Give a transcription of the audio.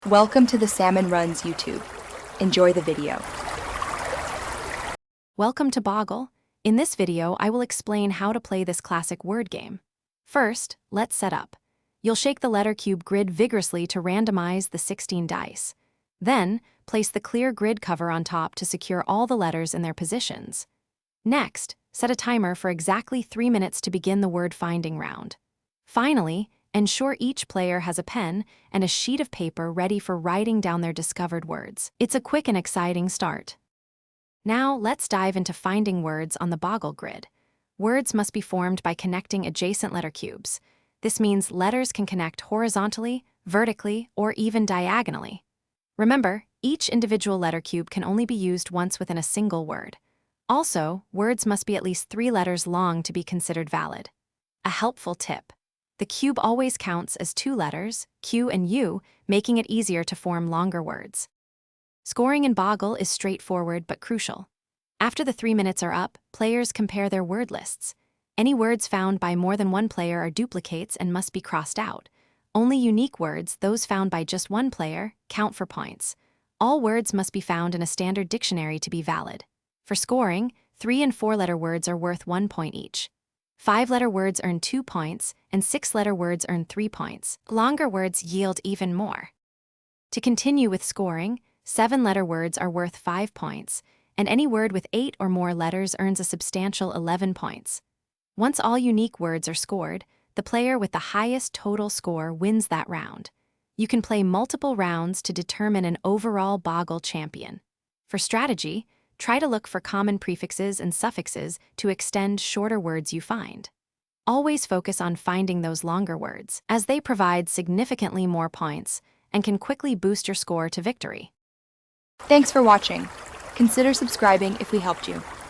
Welcome to the Salmon Runs YouTube. Enjoy the video. Welcome to Boggle. In this video, I will explain how to play this classic word game. First, let's set up. You'll shake the letter cube grid vigorously to randomize the 16 dice. Then, place the clear grid cover on top to secure all the letters in their positions. Next, set a timer for exactly 3 minutes to begin the word finding round. Finally, ensure each player has a pen and a sheet of paper ready for writing down their discovered words. It's a quick and exciting start. Now, let's dive into finding words on the Boggle grid. Words must be formed by connecting adjacent letter cubes. This means letters can connect horizontally, vertically, or even diagonally. Remember, each individual letter cube can only be used once within a single word. Also, words must be at least 3 letters long to be considered valid. A helpful tip: the cube always counts as 2 letters, Q and U, making it easier to form longer words. Scoring in Boggle is straightforward but crucial. After the 3 minutes are up, players compare their word lists. Any words found by more than one player are duplicates and must be crossed out. Only unique words, those found by just one player, count for points. All words must be found in a standard dictionary to be valid. For scoring, 3- and 4-letter words are worth 1 point each. 5-letter words earn 2 points, and 6-letter words earn 3 points. Longer words yield even more. To continue with scoring, 7-letter words are worth 5 points, and any word with 8 or more letters earns a substantial 11 points. Once all unique words are scored, the player with the highest total score wins that round. You can play multiple rounds to determine an overall Boggle champion. For strategy, try to look for common prefixes and suffixes to extend shorter words you find. Always focus on finding those longer words, as they provide significantly more points and can quickly boost your score to victory. Thanks for watching. Consider subscribing if we helped you.